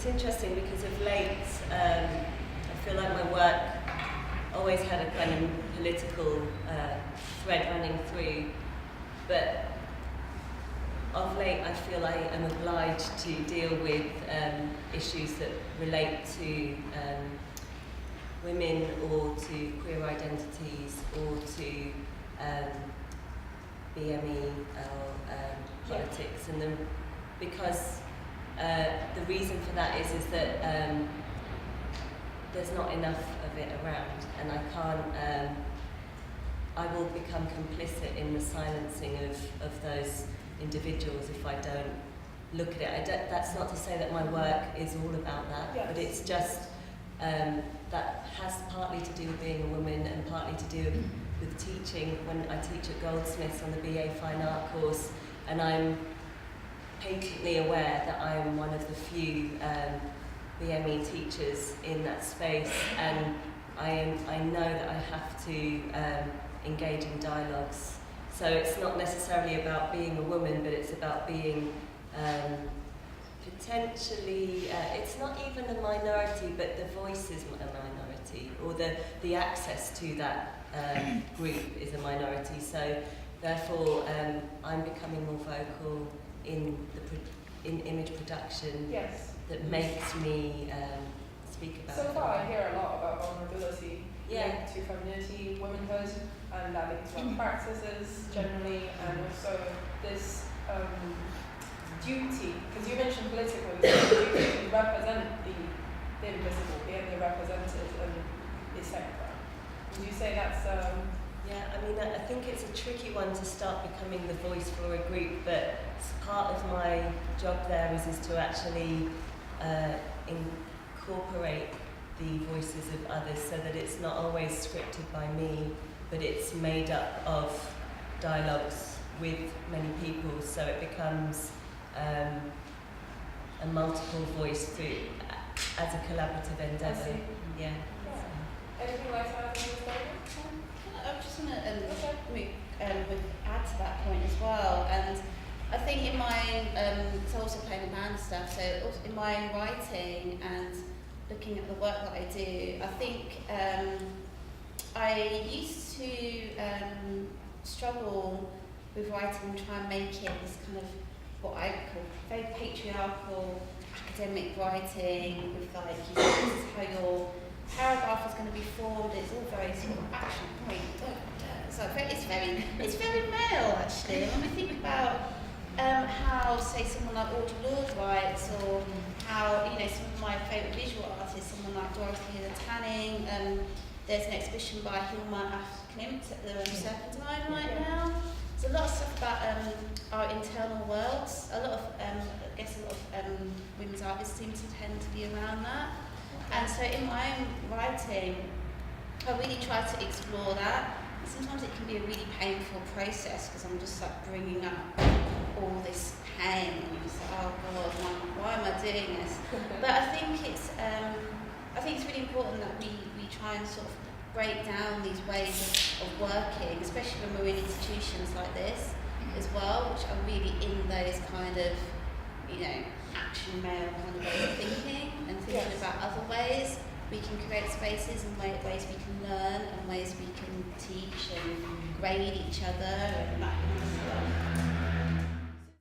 it's interesting because of late, I feel like my work always had a kind of political thread running through, but of late I feel I am obliged to deal with issues that relate to women or to queer identities or to BME or politics, and then because the reason for that is that there's not enough of it around, and I can't. I will become complicit in the silencing of those individuals if I don't look at it. That's not to say that my work is all about that, yes. But it's just that has partly to do with being a woman and partly to do with teaching. When I teach at Goldsmiths on the BA Fine Art course, and I'm patently aware that I am one of the few BME teachers in that space, and I know that I have to engage in dialogues. So it's not necessarily about being a woman, but it's about being potentially, it's not even a minority, but the voice is a minority, or the access to that group is a minority. So therefore, I'm becoming more vocal in image production. Yes. That makes me speak about. So far, I hear a lot about vulnerability Yeah. linked to femininity, womanhood, and that links to practices generally, and also this duty, because you mentioned political, this duty to represent the invisible, the underrepresented, and etc. Would you say that's Yeah, I mean, I think it's a tricky one to start becoming the voice for a group, but part of my job there is to actually incorporate the voices of others so that it's not always scripted by me, but it's made up of dialogues with many people, so it becomes a multiple voice through as a collaborative endeavour. Yeah. anything like that in this moment? I just want to add to that point as well, and I think in my so also playing the band stuff, so also in my writing and looking at the work that I do, I think I used to struggle with writing and try and make it this kind of what I call very patriarchal academic writing with like, you know, this is how your paragraph is going to be formed. It's all very sort of action point. So it's very male actually. When we think about how, say, someone like Audre Lorde writes, or how, you know, some of my favourite visual artists, someone like Dorothy Heather Tanning. There's an exhibition by Hilma af Klint at the Serpentine right now. There's a lot of stuff about our internal worlds. A lot of, I guess, women's artists seem to tend to be around that. And so in my own writing, I really try to explore that. Sometimes it can be a really painful process because I'm just like bringing up all this pain, and you're just like, oh God, why am I doing this? But I think it's really important that we try and sort of break down these ways of working, especially when we're in institutions like this as well, which are really in those kind of, you know, action male kind of ways of thinking, and thinking about other ways we can create spaces and ways we can learn and ways we can teach and grade each other and that kind of stuff.